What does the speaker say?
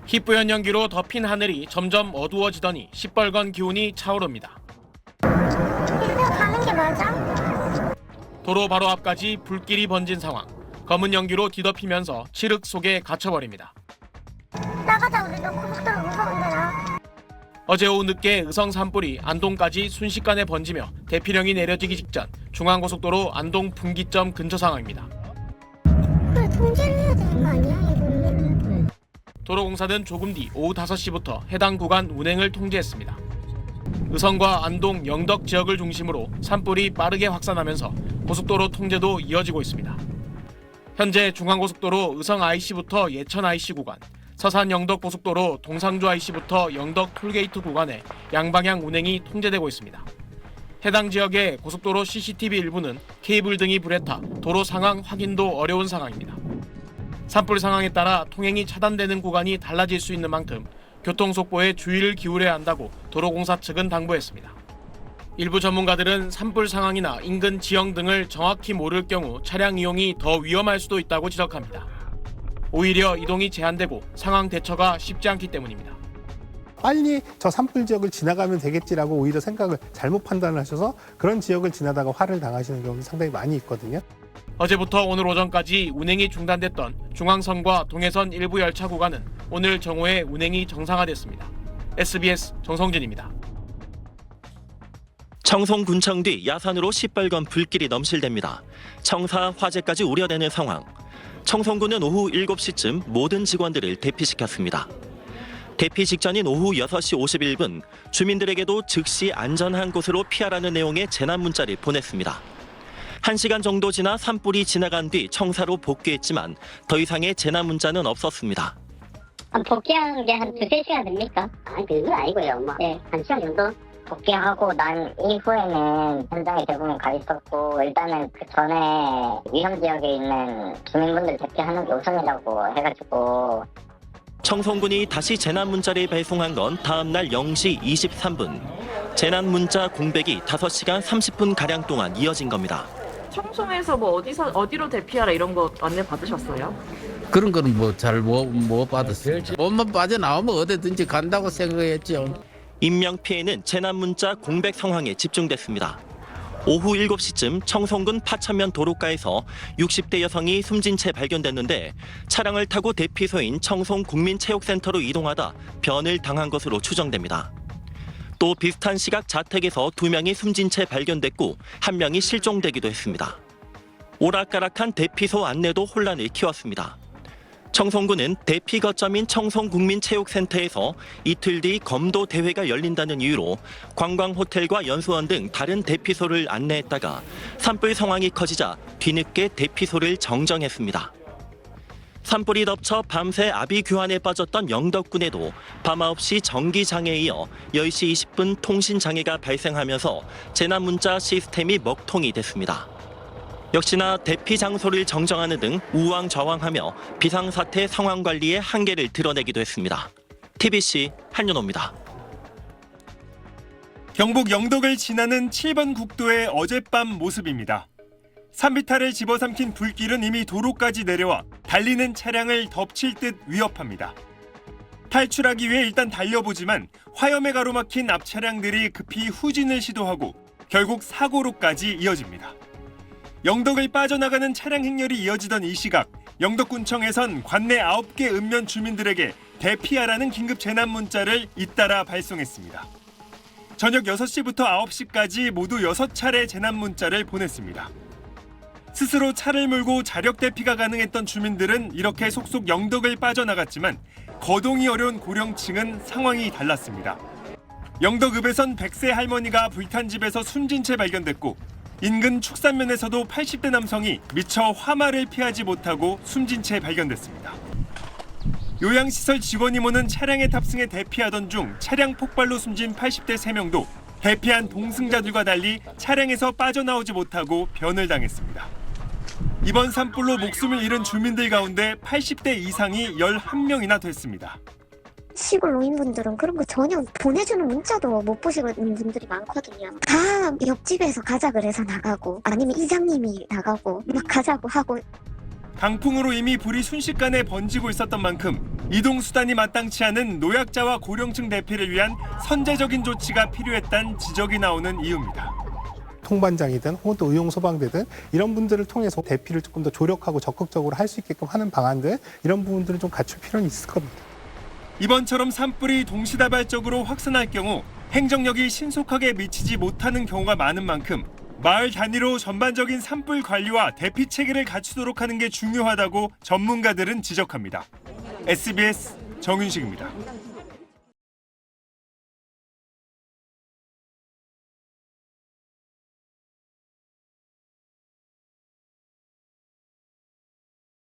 희뿌연 연기로 덮인 하늘이 점점 어두워지더니 시뻘건 기운이 차오릅니다. 이리로 가는 게 맞아? 도로 바로 앞까지 불길이 번진 상황. 검은 연기로 뒤덮이면서 칠흑 속에 갇혀버립니다. 나가자, 우리. 너 고속도로 무서운데 나. 어제 오후 늦게 의성 산불이 안동까지 순식간에 번지며 대피령이 내려지기 직전 중앙고속도로 안동 분기점 근처 상황입니다. 그래, 통제를 해야 되는 거 아니야, 이거는? 도로공사는 조금 뒤 오후 5시부터 해당 구간 운행을 통제했습니다. 의성과 안동, 영덕 지역을 중심으로 산불이 빠르게 확산하면서 고속도로 통제도 이어지고 있습니다. 현재 중앙고속도로 의성 IC부터 예천 IC 구간, 서산 영덕 고속도로 동상주 IC부터 영덕 톨게이트 구간에 양방향 운행이 통제되고 있습니다. 해당 지역의 고속도로 CCTV 일부는 케이블 등이 불에 타 도로 상황 확인도 어려운 상황입니다. 산불 상황에 따라 통행이 차단되는 구간이 달라질 수 있는 만큼 교통속보에 주의를 기울여야 한다고 도로공사 측은 당부했습니다. 일부 전문가들은 산불 상황이나 인근 지형 등을 정확히 모를 경우 차량 이용이 더 위험할 수도 있다고 지적합니다. 오히려 이동이 제한되고 상황 대처가 쉽지 않기 때문입니다. 빨리 저 산불 지역을 지나가면 되겠지라고 오히려 생각을 잘못 판단하셔서 그런 지역을 지나다가 화를 당하시는 경우도 상당히 많이 있거든요. 어제부터 오늘 오전까지 운행이 중단됐던 중앙선과 동해선 일부 열차 구간은 오늘 정오에 운행이 정상화됐습니다. SBS 정성진입니다. 청송군청 뒤 야산으로 시뻘건 불길이 넘실댑니다. 청사 화재까지 우려되는 상황. 청송군은 오후 7시쯤 모든 직원들을 대피시켰습니다. 대피 직전인 오후 6시 51분 주민들에게도 즉시 안전한 곳으로 피하라는 내용의 재난 문자를 보냈습니다. 1시간 정도 지나 산불이 지나간 뒤 청사로 복귀했지만 더 이상의 재난 문자는 없었습니다. 복귀한 게 한 2-3시간 됩니까? 아니 그건 아니고요. 네. 한 시간 정도 복귀하고 난 이후에는 현장에 대부분 가 있었고 일단은 그 전에 위험 지역에 있는 주민분들 대피하는 게 우선이라고 해가지고 청송군이 다시 재난 문자를 배송한 건 다음 날 0시 23분. 재난 문자 공백이 5시간 30분가량 동안 이어진 겁니다. 청송에서 어디로 대피하라 이런 거 안내 받으셨어요? 그런 거는 뭐 잘 못 받았어요. 몸만 빠져나오면 어디든지 간다고 생각했죠. 인명피해는 재난 문자 공백 상황에 집중됐습니다. 오후 7시쯤 청송군 파천면 도로가에서 60대 여성이 숨진 채 발견됐는데 차량을 타고 대피소인 청송국민체육센터로 이동하다 변을 당한 것으로 추정됩니다. 또 비슷한 시각 자택에서 2명이 숨진 채 발견됐고 1명이 실종되기도 했습니다. 오락가락한 대피소 안내도 혼란을 키웠습니다. 청송군은 대피 거점인 청송국민체육센터에서 이틀 뒤 검도 대회가 열린다는 이유로 관광호텔과 연수원 등 다른 대피소를 안내했다가 산불 상황이 커지자 뒤늦게 대피소를 정정했습니다. 산불이 덮쳐 밤새 아비 규환에 빠졌던 영덕군에도 밤 9시 전기장애에 이어 10시 20분 통신장애가 발생하면서 재난문자 시스템이 먹통이 됐습니다. 역시나 대피 장소를 정정하는 등 우왕좌왕하며 비상사태 상황 관리의 한계를 드러내기도 했습니다. TBC 한윤호입니다. 경북 영덕을 지나는 7번 국도의 어젯밤 모습입니다. 산비탈을 집어삼킨 불길은 이미 도로까지 내려와 달리는 차량을 덮칠 듯 위협합니다. 탈출하기 위해 일단 달려보지만 화염에 가로막힌 앞 차량들이 급히 후진을 시도하고 결국 사고로까지 이어집니다. 영덕을 빠져나가는 차량 행렬이 이어지던 이 시각, 영덕군청에선 관내 9개 읍면 주민들에게 대피하라는 긴급 재난 문자를 잇따라 발송했습니다. 저녁 6시부터 9시까지 모두 6차례 재난 문자를 보냈습니다. 스스로 차를 몰고 자력 대피가 가능했던 주민들은 이렇게 속속 영덕을 빠져나갔지만 거동이 어려운 고령층은 상황이 달랐습니다. 영덕읍에선 100세 할머니가 불탄 집에서 숨진 채 발견됐고 인근 축산면에서도 80대 남성이 미처 화마를 피하지 못하고 숨진 채 발견됐습니다. 요양시설 직원이 모는 차량에 탑승해 대피하던 중 차량 폭발로 숨진 80대 3명도 대피한 동승자들과 달리 차량에서 빠져나오지 못하고 변을 당했습니다. 이번 산불로 목숨을 잃은 주민들 가운데 80대 이상이 11명이나 됐습니다. 시골 노인분들은 그런 거 전혀 보내주는 문자도 못 보시는 분들이 많거든요. 다 옆집에서 가자 그래서 나가고 아니면 이장님이 나가고 막 가자고 하고 강풍으로 이미 불이 순식간에 번지고 있었던 만큼 이동 수단이 마땅치 않은 노약자와 고령층 대피를 위한 선제적인 조치가 필요했다는 지적이 나오는 이유입니다. 통반장이든 혹은 또 의용 소방대든 이런 분들을 통해서 대피를 조금 더 조력하고 적극적으로 할 수 있게끔 하는 방안들, 이런 부분들을 좀 갖출 필요는 있을 겁니다. 이번처럼 산불이 동시다발적으로 확산할 경우 행정력이 신속하게 미치지 못하는 경우가 많은 만큼 마을 단위로 전반적인 산불 관리와 대피 체계를 갖추도록 하는 게 중요하다고 전문가들은 지적합니다. SBS 정윤식입니다.